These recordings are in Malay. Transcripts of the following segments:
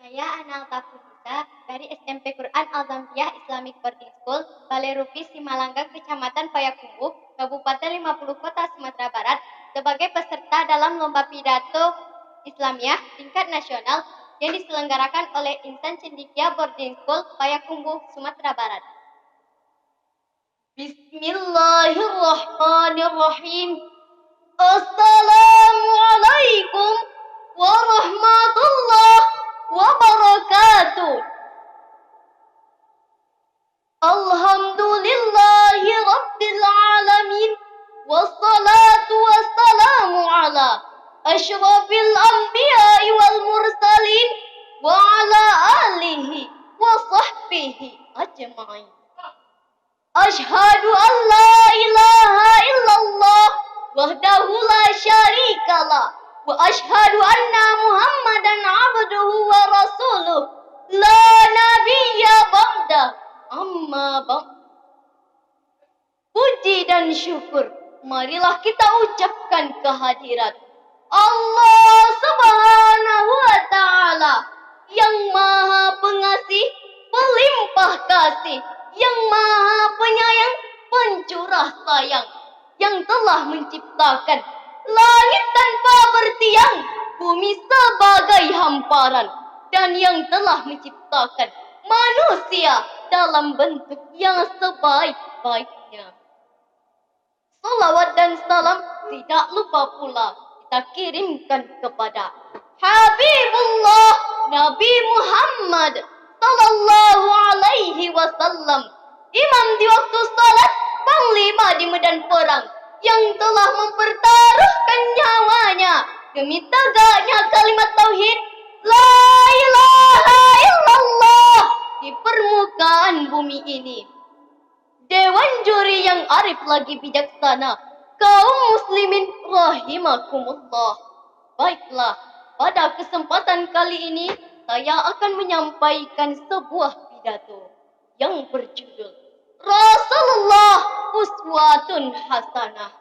Saya Anal Tafisa dari SMP Quran Al-Zamziyah Islamic Boarding School, Balai Rupi, Simalanggang, Kecamatan Payakumbuh, Kabupaten 50 Kota, Sumatera Barat, sebagai peserta dalam Lomba Pidato Islamiyah tingkat nasional yang diselenggarakan oleh Insan Cendekia Boarding School, Payakumbuh, Sumatera Barat. Bismillahirrahmanirrahim. Assalamualaikum warahmatullahi wabarakatuh. Alhamdulillahi rabbil alamin. Wassalatu wassalamu ala asyrafil anbiya'i wal mursalin wa ala alihi wa sahbihi ajma'in. Ashhadu an la ilaha illallah wahdahu la syarikalah wa ashhadu anna Muhammadan abduhu wa rasuluh la nabiyya ba'da amma ba'd. Puji dan syukur marilah kita ucapkan kehadirat Allah Subhanahu wa taala yang Maha Pengasih, Pelimpah Kasih, yang Maha Penyayang, Pencurah Sayang, yang telah menciptakan langit tanpa bertiang, bumi sebagai hamparan, dan yang telah menciptakan manusia dalam bentuk yang sebaik-baiknya. Salawat dan salam tidak lupa pula kita kirimkan kepada Habibullah Nabi Muhammad sallallahu alaihi wasallam, imam di waktu salat, panglima di medan perang, yang telah mempertaruhkan nyawanya demi tegaknya kalimat tauhid la ilaha illallah di permukaan bumi ini. Dewan juri yang arif lagi bijaksana, kaum muslimin rahimakumullah. Baiklah, pada kesempatan kali ini saya akan menyampaikan sebuah pidato yang berjudul Rasulullah Uswatun Hasanah.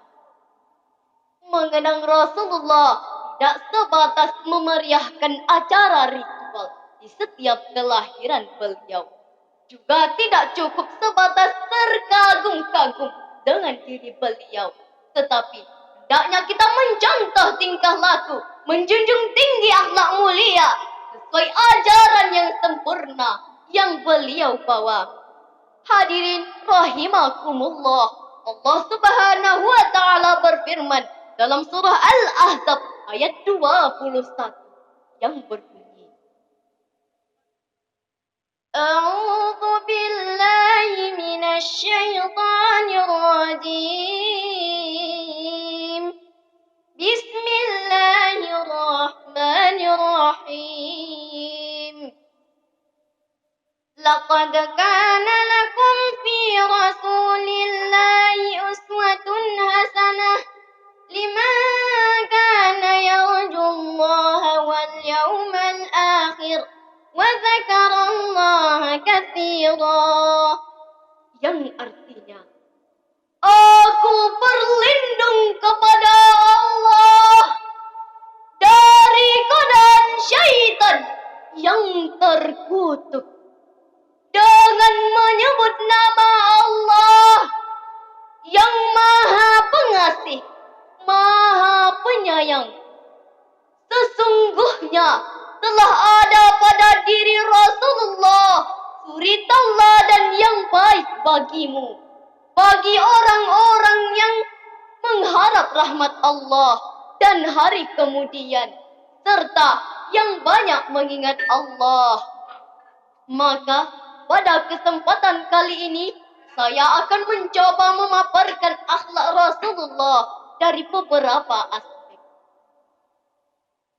Mengenang Rasulullah tidak sebatas memeriahkan acara ritual di setiap kelahiran beliau. Juga tidak cukup sebatas terkagum-kagum dengan diri beliau, tetapi hendaknya kita mencontoh tingkah laku, menjunjung tinggi akhlak mulia sesuai ajaran yang sempurna yang beliau bawa. Hadirin rahimakumullah, Allah Subhanahu wa taala berfirman dalam surah Al-Ahzab ayat 21 yang berbunyi, A'udzu billahi minasy syaithanir rajim. Bismillahirrahmanirrahim. Laqad kana lakum fi rasulillahi uswatun hasanah liman kana yarjullaha wal yawmal akhir wa dzakarallaha katsira. Yang artinya, aku berlindung kepada Allah dari godaan syaitan yang terkutuk dengan menyebut nama Allah yang Maha Pengasih, Maha Penyayang. Sesungguhnya telah ada pada diri Rasulullah suri tauladan yang baik bagimu, bagi orang-orang yang mengharap rahmat Allah dan hari kemudian, serta yang banyak mengingat Allah. Maka pada kesempatan kali ini saya akan mencoba memaparkan akhlak Rasulullah dari beberapa aspek.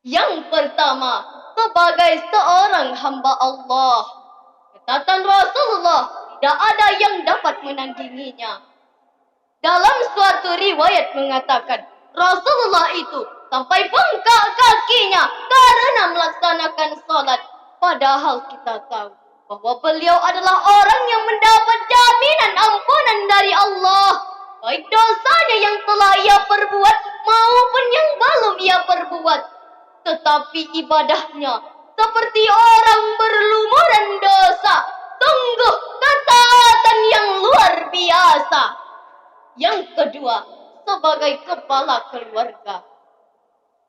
Yang pertama, sebagai seorang hamba Allah, ketatan Rasulullah tidak ada yang dapat menandinginya. Dalam suatu riwayat mengatakan, Rasulullah itu sampai bengkak kakinya karena melaksanakan salat. Padahal kita tahu bahwa beliau adalah orang yang mendapat jaminan ampunan dari Allah, baik dosanya yang telah ia perbuat maupun yang belum ia perbuat. Tetapi ibadahnya seperti orang berlumuran dosa. Sungguh ketaatan yang luar biasa. Yang kedua, sebagai kepala keluarga.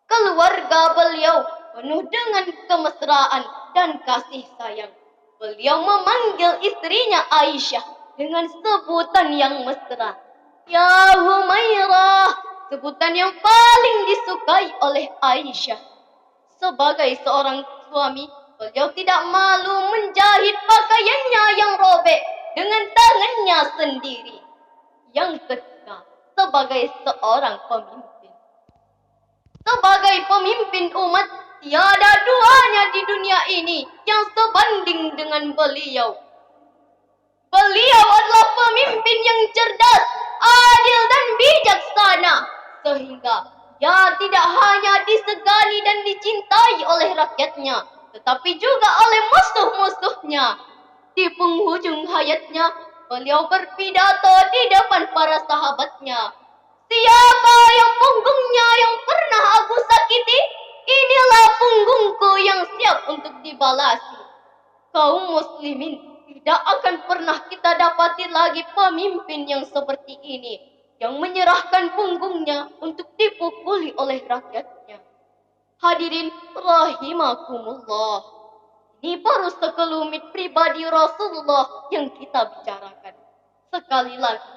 Keluarga beliau penuh dengan kemesraan dan kasih sayang. Beliau memanggil istrinya Aisyah dengan sebutan yang mesra. Ya Humairah, sebutan yang paling disukai oleh Aisyah. Sebagai seorang suami, beliau tidak malu menjahit pakaiannya yang robek dengan tangannya sendiri. Yang ketiga, sebagai seorang pemimpin. Sebagai pemimpin umat, tiada duanya di dunia ini yang sebanding dengan beliau. Beliau adalah pemimpin yang cerdas, adil dan bijaksana. Sehingga ia tidak hanya disegani dan dicintai oleh rakyatnya, tetapi juga oleh musuh-musuhnya. Di penghujung hayatnya, beliau berpidato di depan para sahabatnya. Siapa yang punggungnya yang pernah aku sakiti, inilah punggungku yang siap untuk dibalasi. Kaum muslimin, tidak akan pernah kita dapati lagi pemimpin yang seperti ini, yang menyerahkan punggungnya untuk dipukuli oleh rakyatnya. Hadirin rahimakumullah, ini baru sekelumit pribadi Rasulullah yang kita bicarakan. Sekali lagi,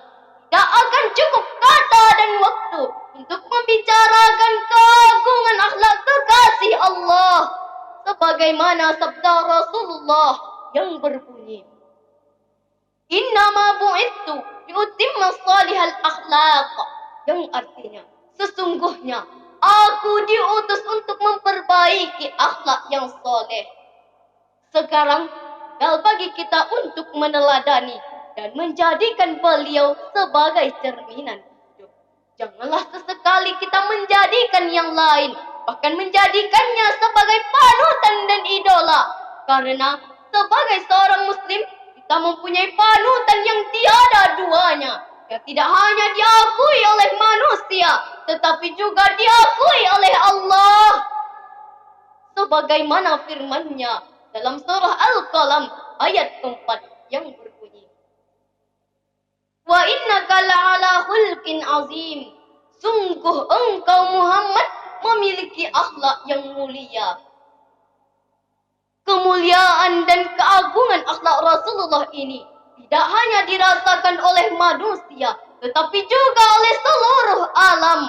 tidak akan cukup kata dan waktu untuk membicarakan keagungan akhlak kekasih Allah. Sebagaimana sabda Rasulullah yang berbunyi, Innama bu'ittu liutimma salihal akhlaq. Yang artinya, sesungguhnya aku diutus untuk memperbaiki akhlak yang soleh. Sekarang, tinggal bagi kita untuk meneladani dan menjadikan beliau sebagai cerminan hidup. Janganlah sesekali kita menjadikan yang lain, bahkan menjadikannya sebagai panutan dan idola. Karena sebagai seorang muslim, kita mempunyai panutan yang tiada duanya, yang tidak hanya diakui oleh manusia, tetapi juga diakui oleh Allah. Sebagaimana firman-Nya dalam surah Al-Qalam ayat keempat yang berbunyi, Wa innaka la'ala khulqin azim. Sungguh engkau Muhammad memiliki akhlak yang mulia. Kemuliaan dan keagungan akhlak Rasulullah ini tidak hanya dirasakan oleh manusia, tetapi juga oleh seluruh alam.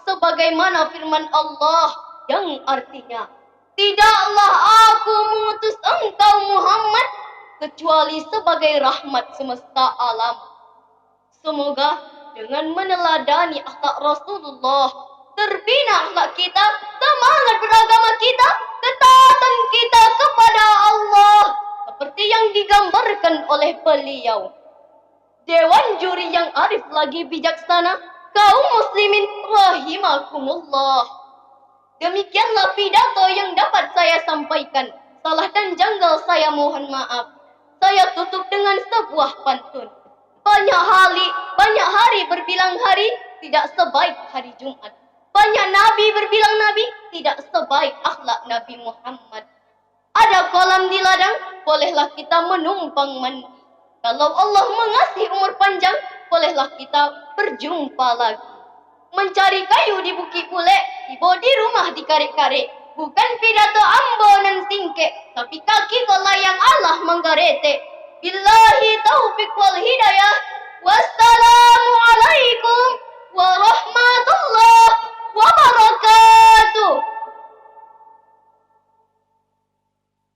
Sebagaimana firman Allah yang artinya, tidaklah aku mengutus engkau Muhammad kecuali sebagai rahmat semesta alam. Semoga dengan meneladani akhlak Rasulullah, terbina akhlak kita, semangat beragama kita, ketaatan kita kepada Allah, seperti yang digambarkan oleh beliau. Dewan juri yang arif lagi bijaksana, kaum muslimin rahimakumullah. Demikianlah pidato yang dapat saya sampaikan. Salah dan janggal saya mohon maaf. Saya tutup dengan sebuah pantun. Banyak hari berbilang hari, tidak sebaik hari Jumat. Banyak nabi berbilang nabi, tidak sebaik akhlak Nabi Muhammad. Ada kolam di ladang, bolehlah kita menumpang mandi. Kalau Allah mengasihi umur panjang, bolehlah kita berjumpa lagi. Mencari kayu di bukit bule, tiba di rumah dikarik-karik. Bukan pidato ambo dan singkek, tapi kaki kolayang Allah menggarete. Billahi taufiq wal hidayah. Wassalam.